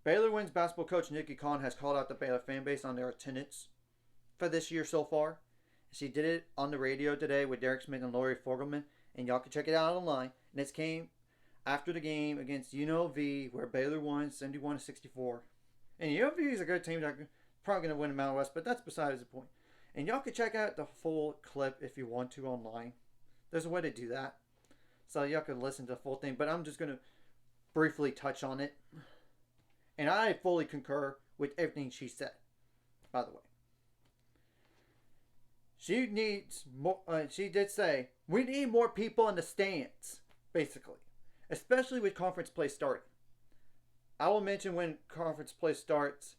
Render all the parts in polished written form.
Baylor women's basketball coach Nicki Collen has called out the Baylor fan base on their attendance for this year so far. She did it on the radio today with Derek Smith and Lori Fogelman, and y'all can check it out online. And this came after the game against UNLV, where Baylor won 71-64. And UNLV is a good team that's probably going to win the Mountain West, but that's besides the point. And y'all can check out the full clip if you want to online. There's a way to do that, so y'all can listen to the full thing. But I'm just going to briefly touch on it. And I fully concur with everything she said, by the way. She needs more. She did say, we need more people in the stands, basically. Especially with conference play starting. I will mention when conference play starts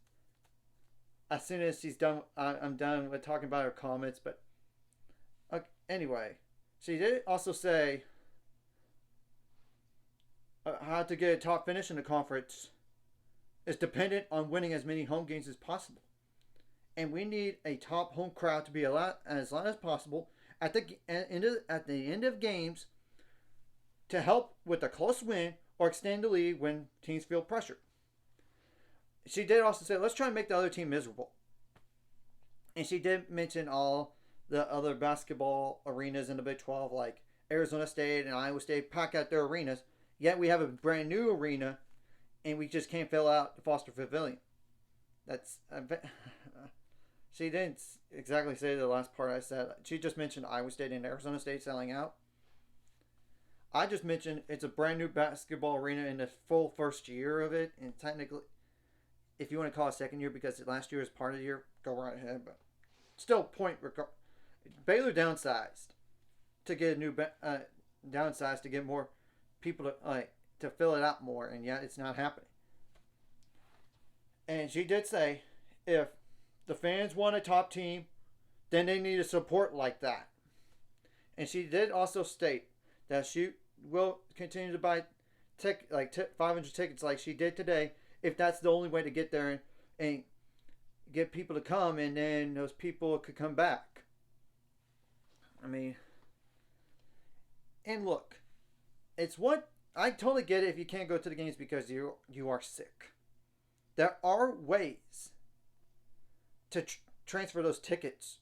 as soon as she's done. I'm done with talking about her comments. But anyway, she did also say how to get a top finish in the conference is dependent on winning as many home games as possible. And we need a top home crowd to be as loud as possible at the end of games to help with a close win or extend the lead when teams feel pressure. She did also say, let's try and make the other team miserable. And she did mention all the other basketball arenas in the Big 12, like Arizona State and Iowa State, pack out their arenas. Yet we have a brand new arena, and we just can't fill out the Foster Pavilion. That's she didn't exactly say the last part I said. She just mentioned Iowa State and Arizona State selling out. I just mentioned it's a brand new basketball arena in the full first year of it, and technically, if you want to call it second year because last year was part of the year, go right ahead. But still, Baylor downsized to get a new downsized to get more people to fill it out more, and yet it's not happening. And she did say, if the fans want a top team, then they need a support like that. And she did also state that she will continue to buy 500 tickets like she did today, if that's the only way to get there and get people to come, and then those people could come back. I mean, and look, it's what I totally get it if you can't go to the games because you are sick. There are ways to transfer those tickets.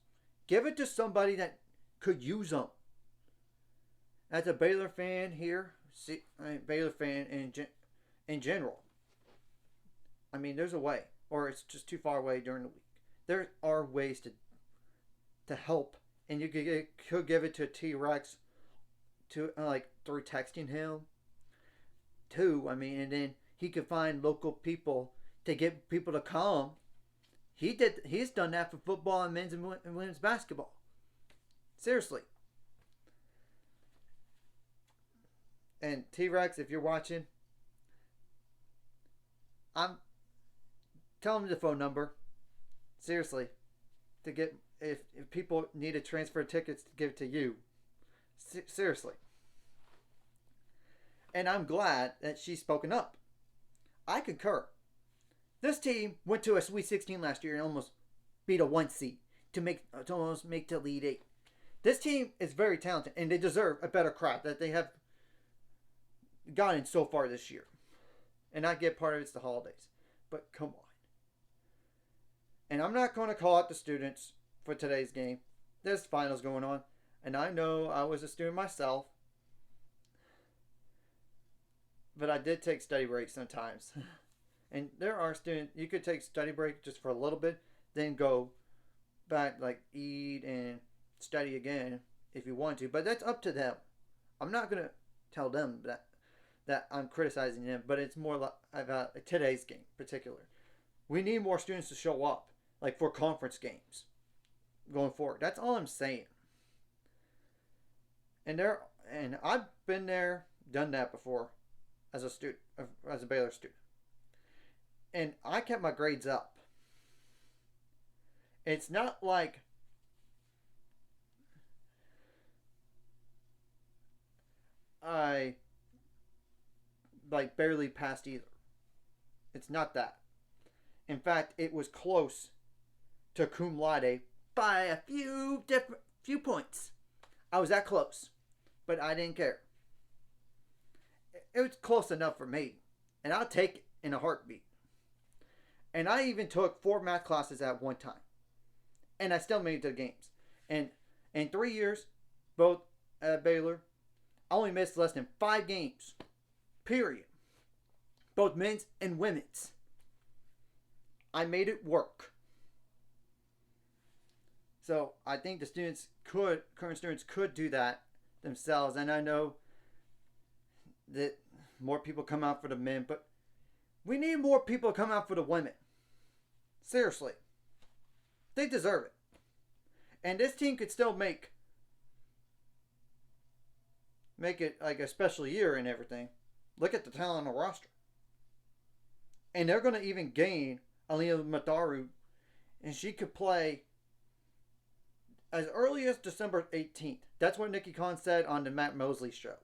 Give it to somebody that could use them. As a Baylor fan here, Baylor fan in general, I mean, there's a way, or it's just too far away during the week. There are ways to help, and you could give it to T-Rex to through texting him too. I mean, and then he could find local people to get people to come. He's done that for football and men's and women's basketball. Seriously. And T-Rex, if you're watching, tell him the phone number. Seriously. To get if people need to transfer tickets to give it to you. Seriously. And I'm glad that she's spoken up. I concur. This team went to a Sweet 16 last year and almost beat a 1 seed to almost make the Elite 8. This team is very talented, and they deserve a better crowd that they have gotten so far this year. And I get part of it's the holidays. But come on. And I'm not going to call out the students for today's game. There's finals going on. And I know I was a student myself. But I did take study breaks sometimes. And there are students, you could take study break just for a little bit, then go back, eat and study again if you want to. But that's up to them. I'm not going to tell them that I'm criticizing them, but it's more about today's game in particular. We need more students to show up, for conference games going forward. That's all I'm saying. And I've been there, done that before as a student, as a Baylor student. And I kept my grades up. It's not like I barely passed either. It's not that. In fact, it was close to cum laude by a few points. I was that close, but I didn't care. It was close enough for me, and I'll take it in a heartbeat. And I even took 4 math classes at one time. And I still made it to the games. And in 3 years, both at Baylor, I only missed less than 5 games. Period. Both men's and women's. I made it work. So I think the current students could do that themselves. And I know that more people come out for the men, but we need more people to come out for the women. Seriously. They deserve it. And this team could still make it like a special year and everything. Look at the talent on the roster. And they're going to even gain Aliyah Madaru, and she could play as early as December 18th. That's what Nicki Collen said on the Matt Mosley show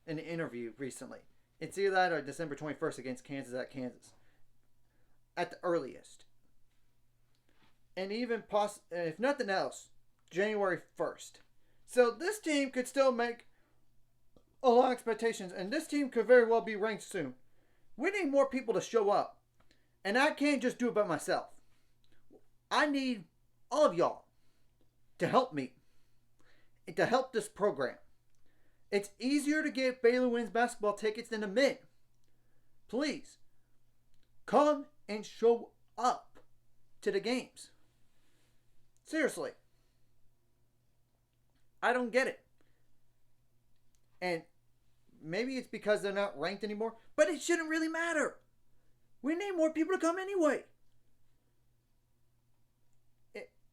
in an interview recently. It's either that or December 21st against Kansas at Kansas. At the earliest. And even, if nothing else, January 1st. So this team could still make a lot of expectations, and this team could very well be ranked soon. We need more people to show up. And I can't just do it by myself. I need all of y'all to help me. And to help this program. It's easier to get Baylor women's basketball tickets than the men. Please. Come and show up to the games. Seriously. I don't get it. And maybe it's because they're not ranked anymore, but it shouldn't really matter. We need more people to come anyway.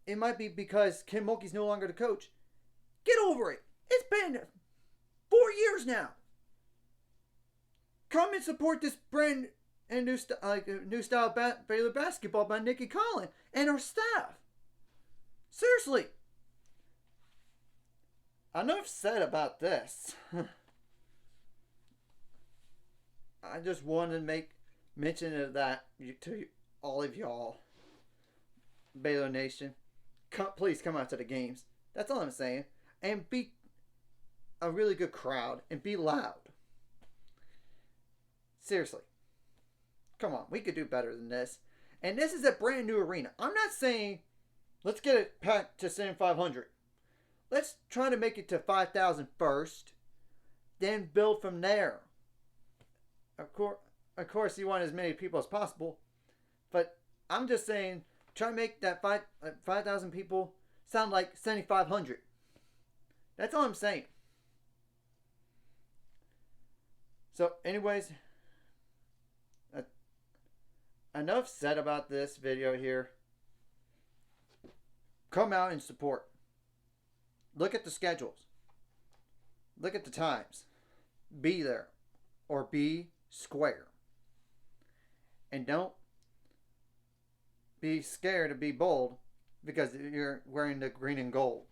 It might be because Kim Mulkey's no longer the coach. Get over it. It's been 4 years now. Come and support this brand and new style Baylor basketball by Nicki Collen and her staff. Seriously. Enough said about this. I just wanted to make mention of that to all of y'all. Baylor Nation. Please come out to the games. That's all I'm saying. And be a really good crowd. And be loud. Seriously. Come on. We could do better than this. And this is a brand new arena. I'm not saying let's get it packed to 7,500. Let's try to make it to 5,000 first. Then build from there. Of course, you want as many people as possible. But I'm just saying, try to make that 5,000 people sound like 7,500. That's all I'm saying. So, anyways, enough said about this video here. Come out and support. Look at the schedules. Look at the times. Be there. Or be square. And don't be scared to be bold because you're wearing the green and gold.